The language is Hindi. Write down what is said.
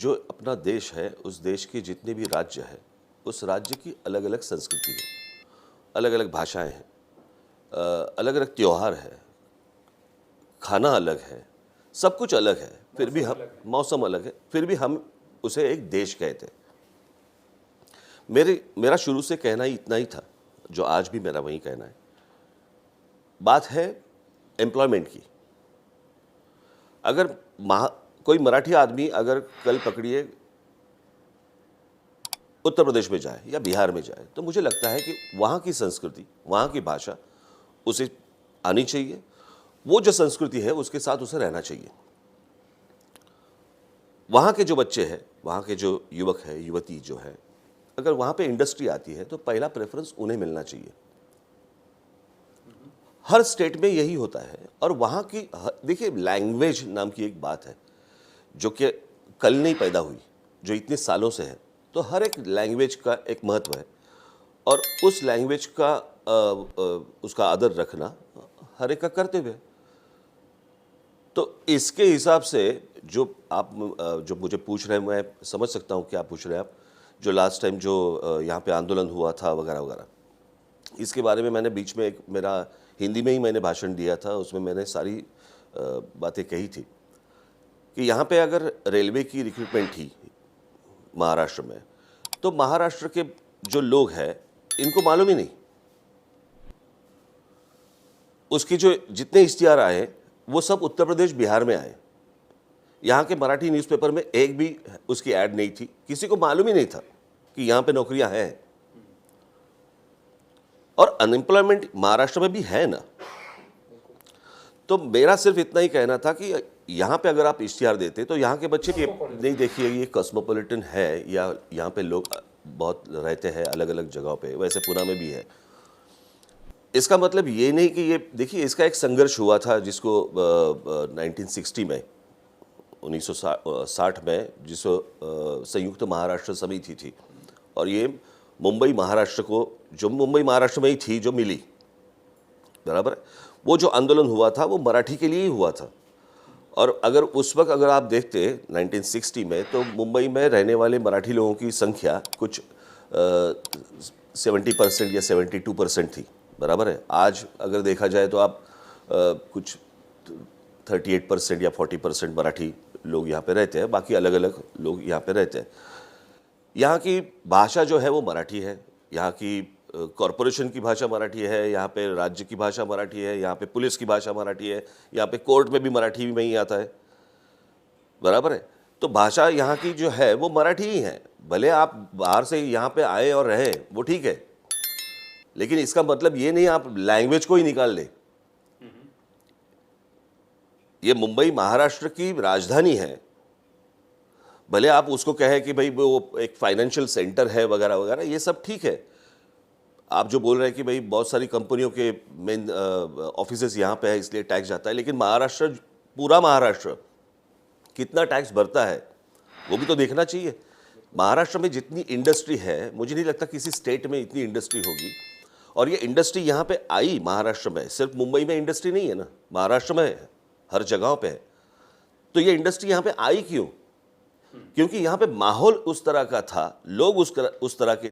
जो अपना देश है, उस देश के जितने भी राज्य हैं, उस राज्य की अलग अलग संस्कृति है, अलग अलग भाषाएं हैं, अलग अलग त्यौहार है, खाना अलग है, सब कुछ अलग है। फिर भी हम मौसम अलग है, फिर भी हम उसे एक देश कहते हैं। मेरा शुरू से कहना ही इतना ही था, जो आज भी मेरा वही कहना है। बात है एम्प्लॉयमेंट की। अगर कोई मराठी आदमी अगर कल पकड़िए उत्तर प्रदेश में जाए या बिहार में जाए, तो मुझे लगता है कि वहाँ की संस्कृति, वहाँ की भाषा उसे आनी चाहिए। वो जो संस्कृति है उसके साथ उसे रहना चाहिए। वहाँ के जो बच्चे हैं, वहाँ के जो युवक है, युवती जो है, अगर वहाँ पे इंडस्ट्री आती है तो पहला प्रेफरेंस उन्हें मिलना चाहिए। हर स्टेट में यही होता है। और वहाँ की देखिए, लैंग्वेज नाम की एक बात है जो कि कल नहीं पैदा हुई, जो इतने सालों से है। तो हर एक लैंग्वेज का एक महत्व है और उस लैंग्वेज का उसका आदर रखना हर एक का कर्तव्य है। तो इसके हिसाब से जो आप जो मुझे पूछ रहे हैं, मैं समझ सकता हूँ क्या पूछ रहे हैं आप। जो लास्ट टाइम जो यहाँ पे आंदोलन हुआ था वगैरह वगैरह, इसके बारे में मैंने बीच में एक मेरा हिंदी में ही मैंने भाषण दिया था। उसमें मैंने सारी बातें कही थी कि यहाँ पे अगर रेलवे की रिक्रूटमेंट थी महाराष्ट्र में, तो महाराष्ट्र के जो लोग हैं इनको मालूम ही नहीं। उसकी जो जितने इश्तिहार आए वो सब उत्तर प्रदेश बिहार में आए। यहाँ के मराठी न्यूज़पेपर में एक भी उसकी ऐड नहीं थी। किसी को मालूम ही नहीं था कि यहाँ पे नौकरियां हैं। और अनएम्प्लॉयमेंट महाराष्ट्र में भी है ना। तो मेरा सिर्फ इतना ही कहना था कि यहाँ पे अगर आप इश्तिहार देते तो यहाँ के बच्चे भी नहीं, देखिए ये कॉस्मोपॉलिटन है या यहाँ पे लोग बहुत रहते हैं अलग अलग जगहों पे, वैसे पुणे में भी है। इसका मतलब ये नहीं कि ये, देखिए इसका एक संघर्ष हुआ था जिसको 1960 में 1960 में जिसको संयुक्त महाराष्ट्र समिति थी। और ये मुंबई महाराष्ट्र को, जो मुंबई महाराष्ट्र में ही थी, जो मिली, बराबर है। वो जो आंदोलन हुआ था वो मराठी के लिए ही हुआ था। और अगर उस वक्त अगर आप देखते 1960 में, तो मुंबई में रहने वाले मराठी लोगों की संख्या कुछ 70% या 72% थी, बराबर है। आज अगर देखा जाए तो आप कुछ 38% या 40% मराठी लोग यहाँ पे रहते हैं, बाकी अलग अलग लोग यहाँ पे रहते हैं। यहाँ की भाषा जो है वो मराठी है, यहाँ की कॉरपोरेशन की भाषा मराठी है, यहाँ पे राज्य की भाषा मराठी है, यहाँ पे पुलिस की भाषा मराठी है, यहाँ पे कोर्ट में भी मराठी में ही आता है, बराबर है। तो भाषा यहाँ की जो है वो मराठी ही है। भले आप बाहर से यहाँ पे आए और रहे, वो ठीक है, लेकिन इसका मतलब ये नहीं आप लैंग्वेज को ही निकाल ले। ये मुंबई महाराष्ट्र की राजधानी है, भले आप उसको कहें कि भाई वो एक फाइनेंशियल सेंटर है वगैरह वगैरह, ये सब ठीक है। आप जो बोल रहे हैं कि भाई बहुत सारी कंपनियों के मेन ऑफिसेस यहाँ पे है इसलिए टैक्स जाता है, लेकिन महाराष्ट्र, पूरा महाराष्ट्र कितना टैक्स भरता है वो भी तो देखना चाहिए। महाराष्ट्र में जितनी इंडस्ट्री है, मुझे नहीं लगता किसी स्टेट में इतनी इंडस्ट्री होगी। और ये इंडस्ट्री यहाँ पे आई महाराष्ट्र में, सिर्फ मुंबई में इंडस्ट्री नहीं है ना, महाराष्ट्र में हर जगहों पे है। तो ये इंडस्ट्री यहाँ पे आई क्यों? क्योंकि यहाँ पे माहौल उस तरह का था, लोग उस तरह के